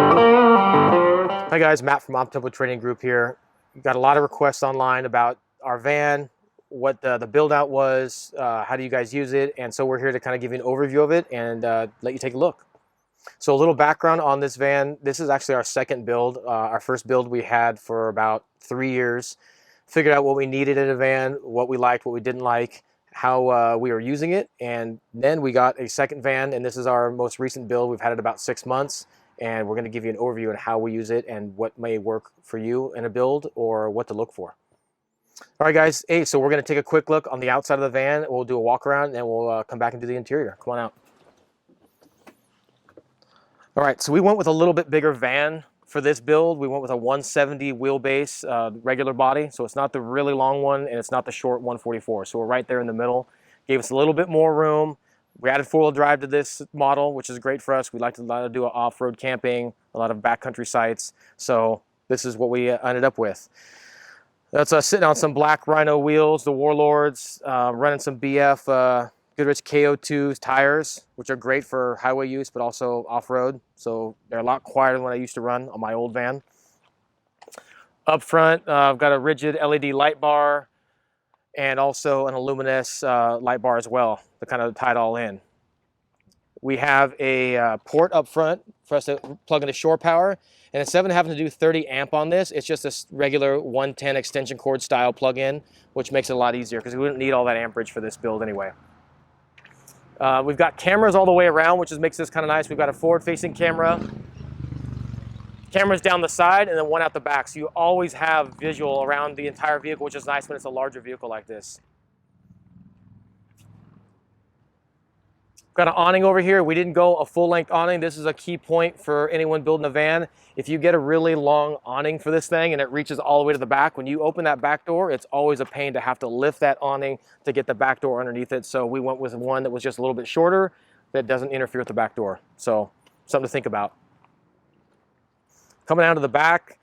Hi guys, Matt from Optempo Trading Group here. We got a lot of requests online about our van, what the build out was, how do you guys use it, and so we're here to kind of give you an overview of it and let you take a look. So a little background on this van. This is actually our second build. Our first build we had for about 3 years. Figured out what we needed in a van, what we liked, what we didn't like, how we were using it, and then we got a second van, and this is our most recent build. We've had it about 6 months. And we're going to give you an overview on how we use it and what may work for you in a build or what to look for. All right, guys. Hey, so we're going to take a quick look on the outside of the van. We'll do a walk around and then we'll come back and do the interior. Come on out. All right, so we went with a little bit bigger van for this build. We went with a 170 wheelbase, regular body. So it's not the really long one and it's not the short 144. So we're right there in the middle. Gave us a little bit more room. We added four-wheel drive to this model, which is great for us. We like to do off-road camping, a lot of backcountry sites. So this is what we ended up with. That's sitting on some black Rhino wheels, the Warlords, running some BF Goodrich KO2 tires, which are great for highway use, but also off-road. So they're a lot quieter than what I used to run on my old van. Up front, I've got a rigid LED light bar, and also an Illuminous light bar as well to kind of tie it all in. We have a port up front for us to plug into shore power, and instead of having to do 30 amp on this, it's just a regular 110 extension cord style plug-in, which makes it a lot easier because we wouldn't need all that amperage for this build anyway. We've got cameras all the way around, which makes this kind of nice. We've got a forward-facing camera, cameras down the side, and then one out the back. So you always have visual around the entire vehicle, which is nice when it's a larger vehicle like this. Got an awning over here. We didn't go a full-length awning. This is a key point for anyone building a van. If you get a really long awning for this thing and it reaches all the way to the back, when you open that back door, it's always a pain to have to lift that awning to get the back door underneath it. So we went with one that was just a little bit shorter that doesn't interfere with the back door. So something to think about. Coming out of the back,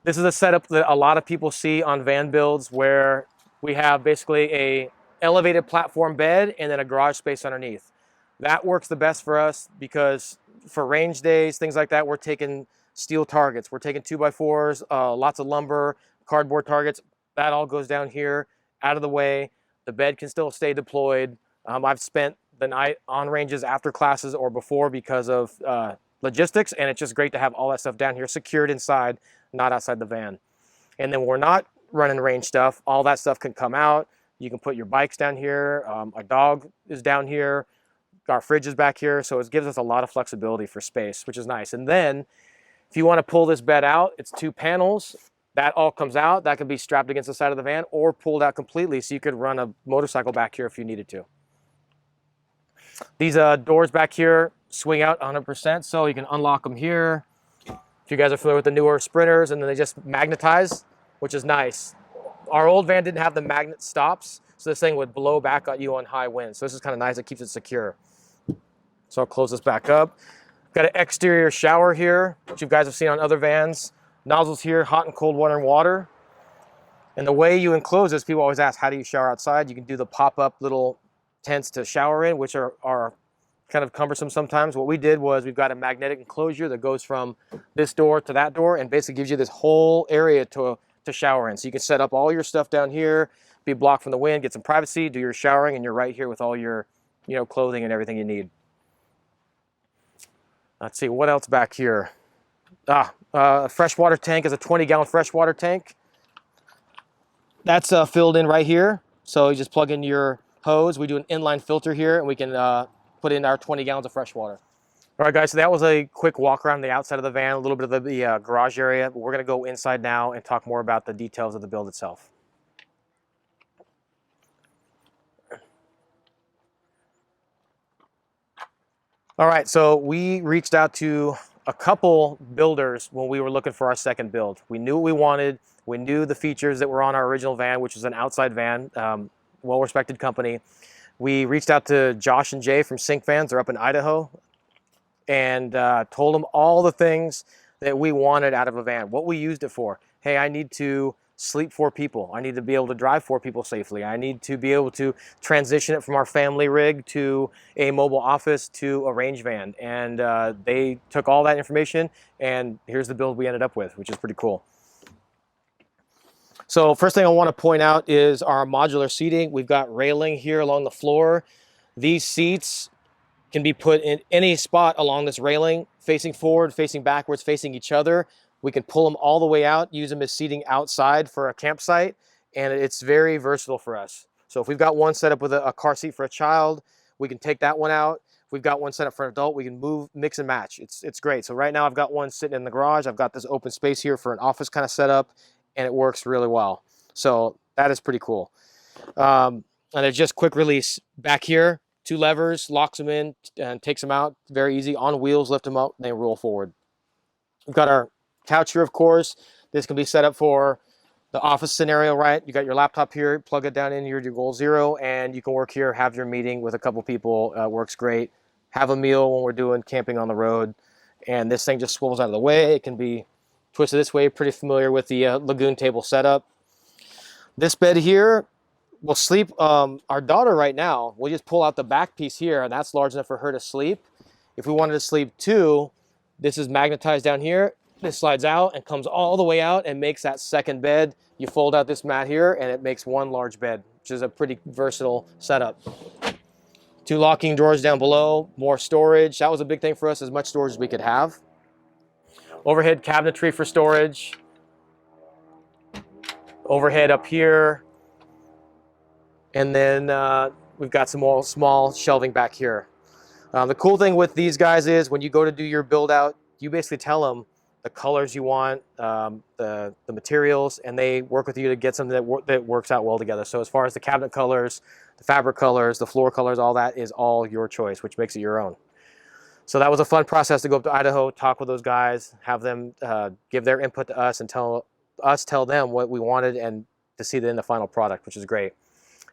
this is a setup that a lot of people see on van builds where we have basically a elevated platform bed and then a garage space underneath. That works the best for us because for range days, things like that, we're taking steel targets. We're taking 2x4s, lots of lumber, cardboard targets. That all goes down here, out of the way. The bed can still stay deployed. I've spent the night on ranges after classes or before because of logistics, and it's just great to have all that stuff down here secured inside, not outside the van. And then when we're not running range stuff, all that stuff can come out. You can put your bikes down here. A dog is down here. Our fridge is back here, so it gives us a lot of flexibility for space, which is nice. And then if you want to pull this bed out, it's 2 panels. That all comes out. That can be strapped against the side of the van or pulled out completely, so you could run a motorcycle back here if you needed to. These doors back here swing out 100%, so you can unlock them here. If you guys are familiar with the newer Sprinters, and then they just magnetize, which is nice. Our old van didn't have the magnet stops, so this thing would blow back at you on high winds. So this is kind of nice. It keeps it secure. So I'll close this back up. Got an exterior shower here, which you guys have seen on other vans. Nozzles here, hot and cold water and water. And the way you enclose this, people always ask, how do you shower outside? You can do the pop-up little tents to shower in, which are kind of cumbersome sometimes. What we did was we've got a magnetic enclosure that goes from this door to that door and basically gives you this whole area to shower in. So you can set up all your stuff down here, be blocked from the wind, get some privacy, do your showering, and you're right here with all your clothing and everything you need. Let's see, what else back here? A freshwater tank is a 20-gallon freshwater tank. That's filled in right here. So you just plug in your hose. We do an inline filter here, and we can put in our 20 gallons of fresh water. All right, guys, so that was a quick walk around the outside of the van, a little bit of the garage area. But we're going to go inside now and talk more about the details of the build itself. All right, so we reached out to a couple builders when we were looking for our second build. We knew what we wanted. We knew the features that were on our original van, which was an outside van, well-respected company. We reached out to Josh and Jay from Sync Vans. They're up in Idaho, and told them all the things that we wanted out of a van, what we used it for. Hey, I need to sleep 4 people. I need to be able to drive 4 people safely. I need to be able to transition it from our family rig to a mobile office to a range van. And they took all that information, and here's the build we ended up with, which is pretty cool. So first thing I want to point out is our modular seating. We've got railing here along the floor. These seats can be put in any spot along this railing, facing forward, facing backwards, facing each other. We can pull them all the way out, use them as seating outside for a campsite, and it's very versatile for us. So if we've got one set up with a car seat for a child, we can take that one out. If we've got one set up for an adult, we can move, mix and match. It's great. So right now I've got one sitting in the garage. I've got this open space here for an office kind of setup, and it works really well. So that is pretty cool. And it's just quick release back here. 2 levers, locks them in and takes them out. Very easy. On wheels, lift them up, they roll forward. We've got our couch here, of course. This can be set up for the office scenario, right? You got your laptop here, plug it down in here, your goal 0, and you can work here, have your meeting with a couple people. Works great. Have a meal when we're doing camping on the road. And this thing just swivels out of the way. It can be twisted this way. Pretty familiar with the lagoon table setup. This bed here will sleep. Our daughter right now, we'll just pull out the back piece here, and that's large enough for her to sleep. If we wanted to sleep 2, this is magnetized down here. This slides out and comes all the way out and makes that second bed. You fold out this mat here and it makes one large bed, which is a pretty versatile setup. 2 locking drawers down below, more storage. That was a big thing for us, as much storage as we could have. Overhead cabinetry for storage. Overhead up here. And then we've got some more small shelving back here. The cool thing with these guys is when you go to do your build out, you basically tell them the colors you want, the materials, and they work with you to get something that works out well together. So as far as the cabinet colors, the fabric colors, the floor colors, all that is all your choice, which makes it your own. So that was a fun process to go up to Idaho, talk with those guys, have them give their input to us and tell them what we wanted and to see the final product, which is great.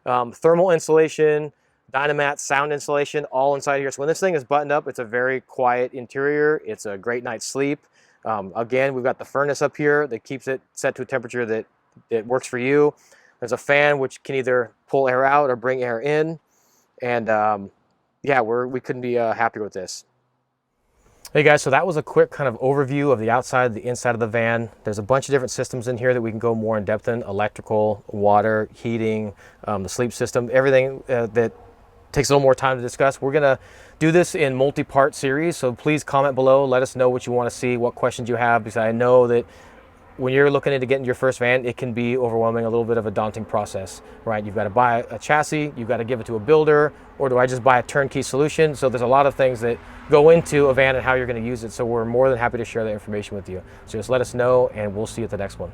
Thermal insulation, Dynamat sound insulation, all inside here. So when this thing is buttoned up, it's a very quiet interior. It's a great night's sleep. Again, we've got the furnace up here that keeps it set to a temperature that works for you. There's a fan which can either pull air out or bring air in. And yeah, we couldn't be happier with this. Hey guys, so that was a quick kind of overview of the outside, the inside of the van. There's a bunch of different systems in here that we can go more in depth in: electrical, water, heating, the sleep system, everything that takes a little more time to discuss. We're gonna do this in multi-part series, so please comment below, let us know what you want to see, what questions you have, because I know that when you're looking into getting your first van, it can be overwhelming, a little bit of a daunting process, right? You've got to buy a chassis, you've got to give it to a builder, or do I just buy a turnkey solution? So there's a lot of things that go into a van and how you're going to use it. So we're more than happy to share that information with you. So just let us know, and we'll see you at the next one.